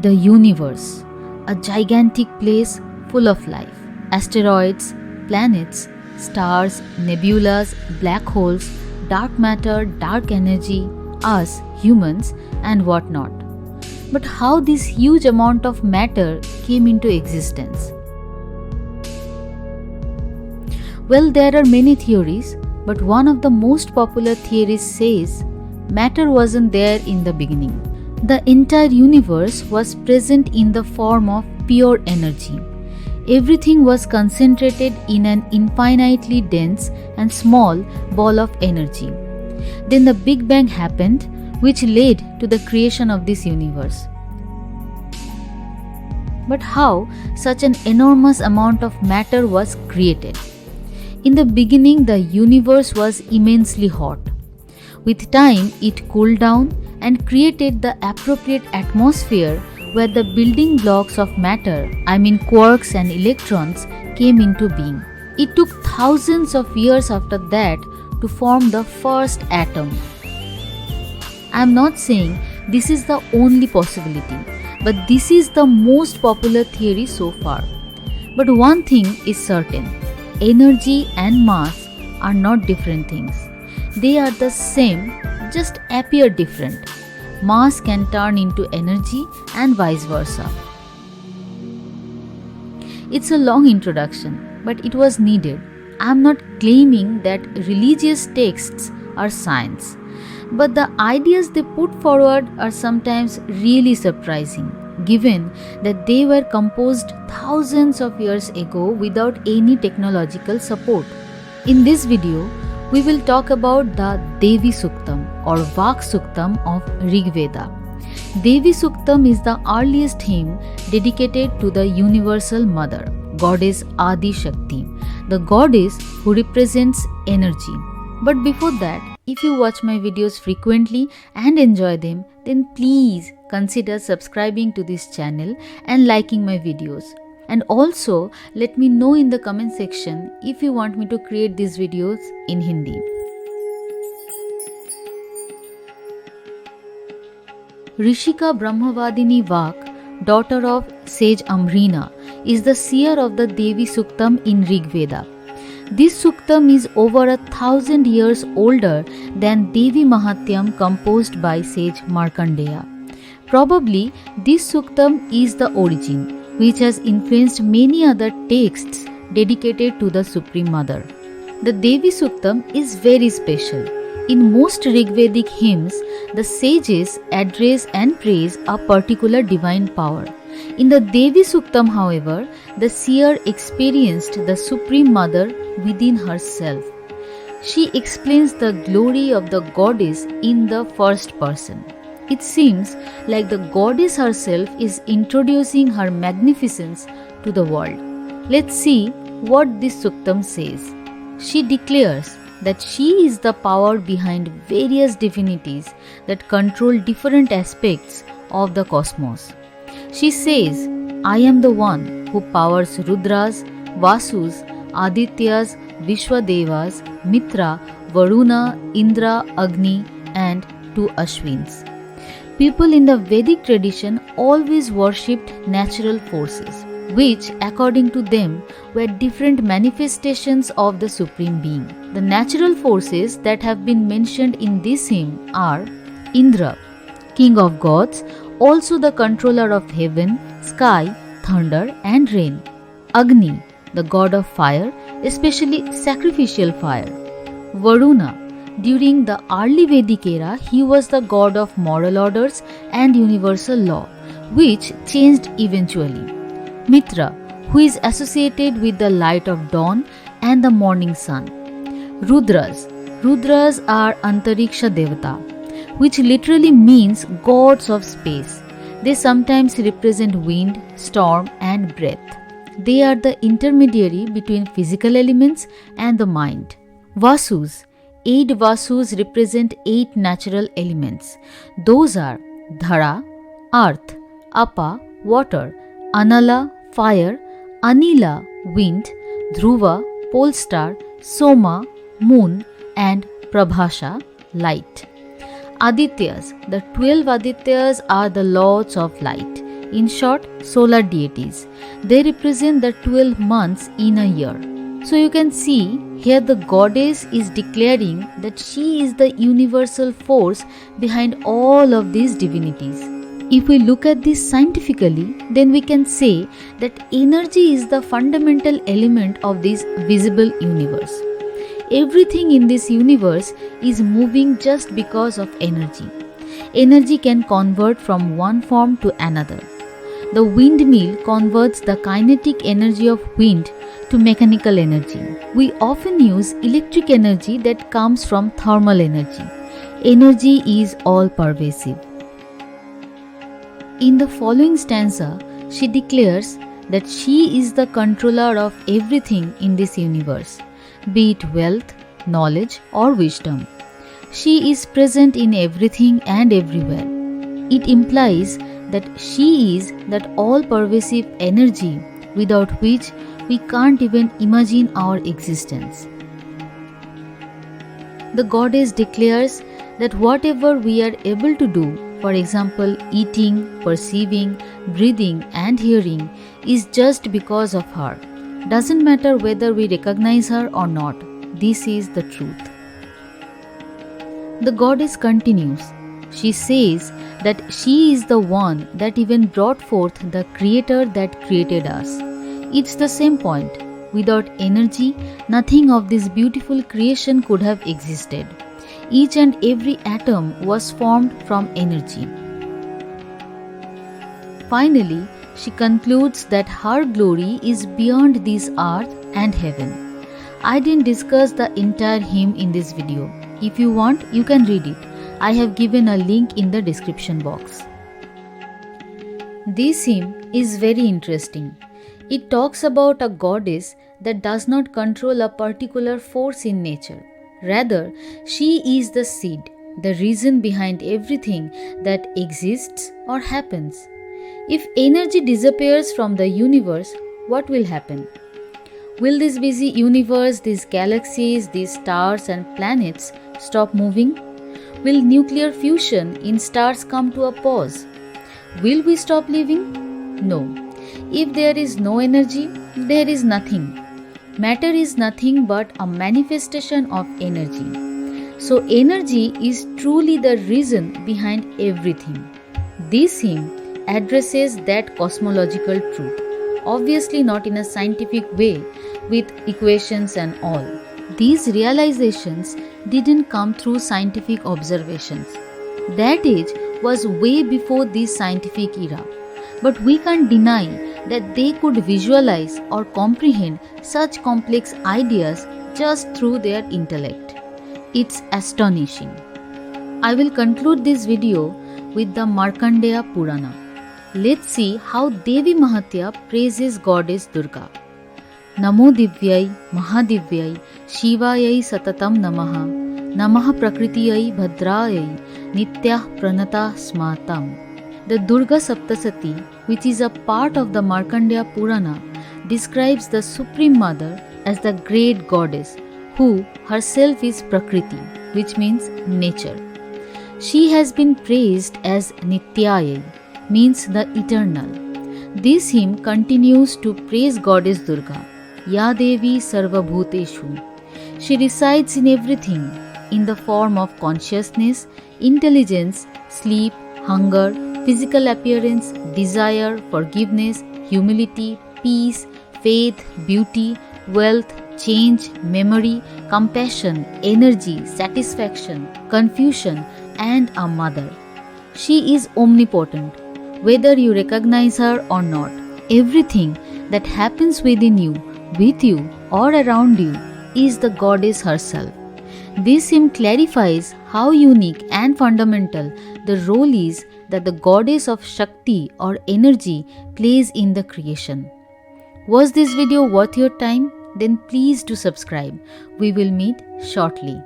The universe, a gigantic place full of life. Asteroids, planets, stars, nebulas, black holes, dark matter, dark energy, us, humans, and whatnot. But how this huge amount of matter came into existence? Well, there are many theories, but one of the most popular theories says matter wasn't there in the beginning. The entire universe was present in the form of pure energy. Everything was concentrated in an infinitely dense and small ball of energy. Then the Big Bang happened, which led to the creation of this universe. But how such an enormous amount of matter was created? In the beginning, the universe was immensely hot. With time, it cooled down and created the appropriate atmosphere where the building blocks of matter, quarks and electrons, came into being. It took thousands of years after that to form the first atom. I am not saying this is the only possibility, but this is the most popular theory so far. But one thing is certain, energy and mass are not different things. They are the same, just appear different. Mass can turn into energy and vice versa. It's a long introduction, but it was needed. I am not claiming that religious texts are science, but the ideas they put forward are sometimes really surprising, given that they were composed thousands of years ago without any technological support. In this video, we will talk about the Devi Suktam or Vak Suktam of Rigveda. Devi Suktam is the earliest hymn dedicated to the Universal Mother, Goddess Adishakti, the goddess who represents energy. But before that, if you watch my videos frequently and enjoy them, then please consider subscribing to this channel and liking my videos. And also, let me know in the comment section if you want me to create these videos in Hindi. Rishika Brahmavadini Vak, daughter of sage Amrina, is the seer of the Devi Suktam in Rigveda. This Suktam is over 1,000 years older than Devi Mahatyam composed by sage Markendeya. Probably this Suktam is the origin, which has influenced many other texts dedicated to the Supreme Mother. The Devi Suktam is very special. In most Rigvedic hymns, the sages address and praise a particular divine power. In the Devi Suktam, however, the seer experienced the Supreme Mother within herself. She explains the glory of the goddess in the first person. It seems like the goddess herself is introducing her magnificence to the world. Let's see what this Suktam says. She declares that she is the power behind various divinities that control different aspects of the cosmos. She says, I am the one who powers Rudras, Vasus, Adityas, Vishwadevas, Mitra, Varuna, Indra, Agni, and 2 Ashwins. People in the Vedic tradition always worshipped natural forces, which, according to them, were different manifestations of the Supreme Being. The natural forces that have been mentioned in this hymn are Indra, king of gods, also the controller of heaven, sky, thunder, and rain. Agni, the god of fire, especially sacrificial fire. Varuna, during the early Vedic era, he was the god of moral orders and universal law, which changed eventually. Mitra, who is associated with the light of dawn and the morning sun. Rudras. Rudras are Antariksha Devata, which literally means gods of space. They sometimes represent wind, storm, and breath. They are the intermediary between physical elements and the mind. Vasus. 8 Vasus represent 8 natural elements. Those are Dhara, earth, Apa, water, Anala, fire, Anila, wind, Dhruva, pole star, Soma, moon, and Prabhasha, light. Adityas. The 12 Adityas are the lords of light. in short, solar deities. They represent the 12 months in a year. So you can see here the goddess is declaring that she is the universal force behind all of these divinities. If we look at this scientifically, then we can say that energy is the fundamental element of this visible universe. Everything in this universe is moving just because of energy. Energy can convert from one form to another. The windmill converts the kinetic energy of wind to mechanical energy. We often use electric energy that comes from thermal energy. Energy is all pervasive. In the following stanza, she declares that she is the controller of everything in this universe, be it wealth, knowledge, or wisdom. She is present in everything and everywhere. It implies that she is that all-pervasive energy without which we can't even imagine our existence. The goddess declares that whatever we are able to do, for example, eating, perceiving, breathing, and hearing, is just because of her. Doesn't matter whether we recognize her or not. This is the truth. The goddess continues. She says that she is the one that even brought forth the creator that created us. It's the same point. Without energy, nothing of this beautiful creation could have existed. Each and every atom was formed from energy. Finally, she concludes that her glory is beyond this earth and heaven. I didn't discuss the entire hymn in this video. If you want, you can read it. I have given a link in the description box. This hymn is very interesting. It talks about a goddess that does not control a particular force in nature. Rather, she is the seed, the reason behind everything that exists or happens. If energy disappears from the universe, what will happen? Will this busy universe, these galaxies, these stars and planets stop moving? Will nuclear fusion in stars come to a pause? Will we stop living? No. If there is no energy, there is nothing. Matter is nothing but a manifestation of energy. So energy is truly the reason behind everything. This hymn addresses that cosmological truth. Obviously not in a scientific way with equations and all. These realizations didn't come through scientific observations. That age was way before this scientific era. But we can't deny that they could visualize or comprehend such complex ideas just through their intellect. It's astonishing. I will conclude this video with the Markendeya Purana. Let's see how Devi Mahatyam praises Goddess Durga. Namo Divyai Mahadivyai Shivayai Satatam Namaha Namaha Prakritiyai Bhadrayai Nityah Pranata Smatam. The Durga Saptasati, which is a part of the Markendeya Purana, describes the Supreme Mother as the great goddess who herself is Prakriti, which means nature. She has been praised as Nityayai, means the eternal. This hymn continues to praise Goddess Durga, Ya Devi Sarvabhuteshu. She resides in everything, in the form of consciousness, intelligence, sleep, hunger, physical appearance, desire, forgiveness, humility, peace, faith, beauty, wealth, change, memory, compassion, energy, satisfaction, confusion, and a mother. She is omnipotent. Whether you recognize her or not, everything that happens within you, with you, or around you is the goddess herself. This hymn clarifies how unique and fundamental the role is that the goddess of Shakti or energy plays in the creation. Was this video worth your time? Then please do subscribe. We will meet shortly.